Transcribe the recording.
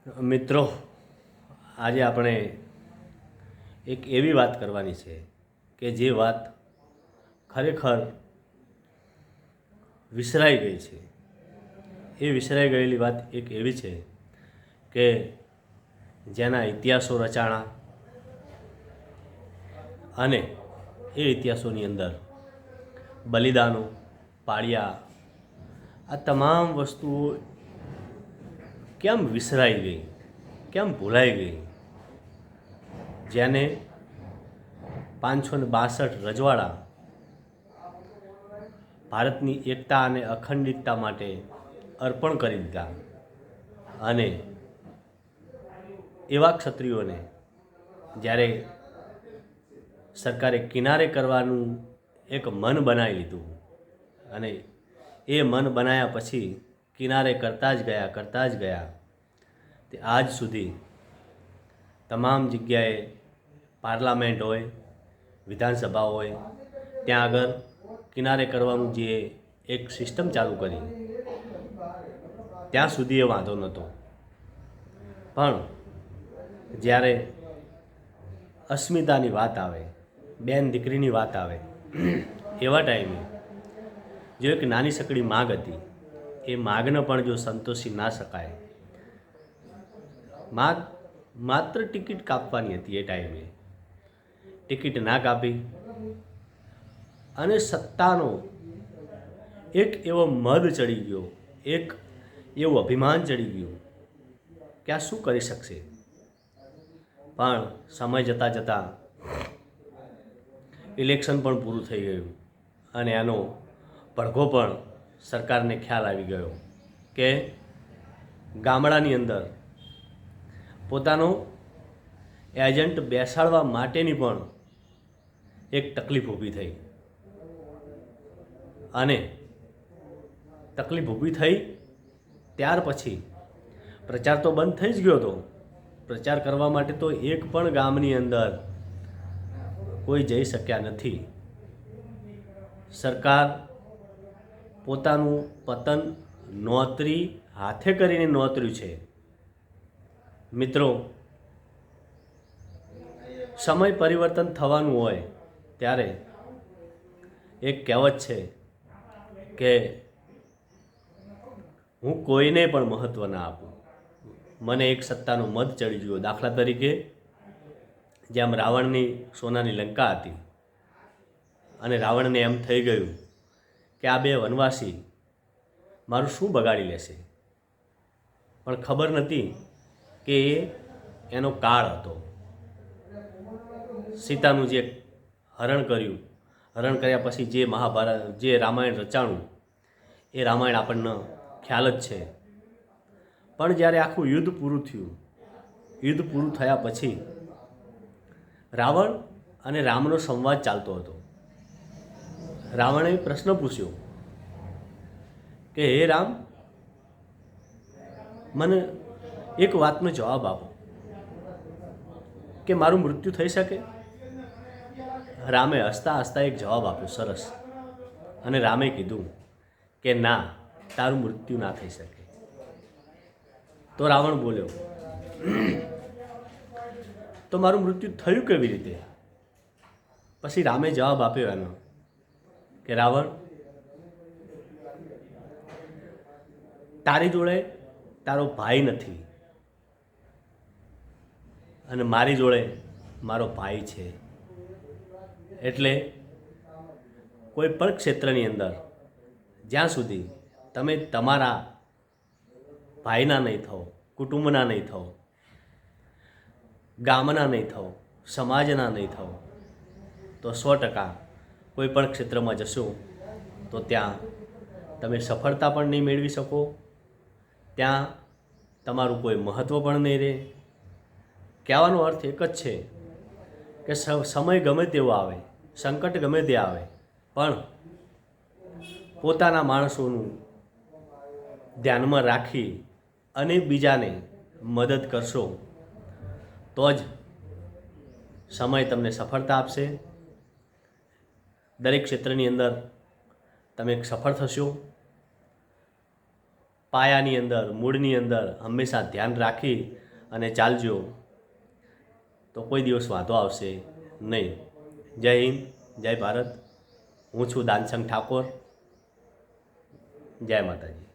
મિત્રો, આજે આપણે એક એવી વાત કરવાની છે કે જે વાત ખરેખર વિસરાઈ ગઈ છે. એ વિસરાઈ ગયેલી વાત એક એવી છે કે જેના ઇતિહાસો રચાણા અને એ ઇતિહાસોની અંદર બલિદાનો, પાળિયા, આ તમામ વસ્તુઓ કેમ વિસરાઈ ગઈ, કેમ ભૂલાઈ ગઈ? જેને 562 રજવાડા ભારતની એકતા અને અખંડિતતા માટે અર્પણ કરી દીધા, અને એવા ક્ષત્રિયોને જ્યારે સરકારે કિનારે કરવાનું એક મન બનાવી લીધું, અને એ મન બનાવ્યા પછી કિનારે કરતા જ ગયા તે આજ સુધી તમામ જગ્યાએ પાર્લામેન્ટ હોય, વિધાનસભા હોય, ત્યાં આગળ કિનારે કરવાનું જે એક સિસ્ટમ ચાલુ કરી, ત્યાં સુધી એ વાંધો નહોતો. પણ જ્યારે અસ્મિતાની વાત આવે, બેન દીકરીની વાત આવે, એવા ટાઈમે જો એક નાની સકડી માગ હતી, એ માગને પણ જો સંતોષી ના શકાય, માત્ર ટિકિટ કાપવાની હતી. એ ટાઈમે ટિકિટ ના કાપી અને સત્તાનો એક એવો મદ ચડી ગયો, એક એવું અભિમાન ચડી ગયું કે આ શું કરી શકશે. પણ સમય જતાં જતાં ઇલેક્શન પણ પૂરું થઈ ગયું, અને એનો પડઘો પણ સરકારને ખ્યાલ આવી ગયો કે ગામડાની અંદર પોતાનો એજન્ટ બેસાડવા માટેની પણ એક તકલીફ ઊભી થઈ. અને તકલીફ ઊભી થઈ ત્યાર પછી પ્રચાર તો બંધ થઈ જ ગયો હતો. પ્રચાર કરવા માટે તો એક પણ ગામની અંદર કોઈ જઈ શક્યા નથી. સરકાર પોતાનું પતન નોતરી હાથે કરીને નોતર્યું છે. મિત્રો, સમય પરિવર્તન થવાનું હોય ત્યારે એક કહેવત છે કે હું કોઈને પણ મહત્ત્વ ના આપું, મને એક સત્તાનો મદ ચડી ગયો. દાખલા તરીકે જેમ રાવણની સોનાની લંકા હતી, અને રાવણને એમ થઈ ગયું કે આ બે વનવાસી મારું શું બગાડી લેશે, પણ ખબર નથી કે એનો કાળ હતો. સીતાનું જે હરણ કર્યું, હરણ કર્યા પછી જે મહાભારત, જે રામાયણ રચાણું, એ રામાયણ આપણને ખ્યાલ જ છે. પણ જ્યારે આખું યુદ્ધ પૂરું થયું, યુદ્ધ પૂરું થયા પછી રાવણ અને રામનો સંવાદ ચાલતો હતો. રાવણે પ્રશ્ન પૂછ્યો કે હે રામ, મને એક વાતનો જવાબ આપો કે મારું મૃત્યુ થઈ શકે? રામે હસતા હસતા એક જવાબ આપ્યો, સરસ. અને રામે કીધું કે ના, તારું મૃત્યુ ના થઈ શકે. તો રાવણ બોલ્યો, તો મારું મૃત્યુ થયું કેવી રીતે? પછી રામે જવાબ આપ્યો એનો કે રાવણ, તારી જોડે તારો ભાઈ નથી, અને મારી જોડે મારો ભાઈ છે. એટલે કોઈ પણ ક્ષેત્રની અંદર જ્યાં સુધી તમે તમારા ભાઈના નહીં થો, કુટુંબના નહીં થો, ગામના નહીં થો, સમાજના નહીં થો, તો 100% કોઈ પણ ક્ષેત્રમાં જશો તો ત્યાં તમે સફળતા પણ નહીં મેળવી શકો, ત્યાં તમારું કોઈ મહત્ત્વ પણ નહીં રહે. કહેવાનો અર્થ એક જ છે કે સમય ગમે તેવો આવે, સંકટ ગમે તે આવે, પણ પોતાના માણસોનું ધ્યાનમાં રાખી અને બીજાને મદદ કરશો તો જ સમય તમને સફળતા આપશે. દરેક ક્ષેત્રની અંદર તમે સફળ થશો. પાયાની અંદર, મૂળની અંદર હંમેશા ધ્યાન રાખી અને ચાલજો તો કોઈ દિવસ વાંધો આવશે નહીં. જય હિન્દ, જય ભારત. હું છું દાનસંગ ઠાકોર. જય માતાજી.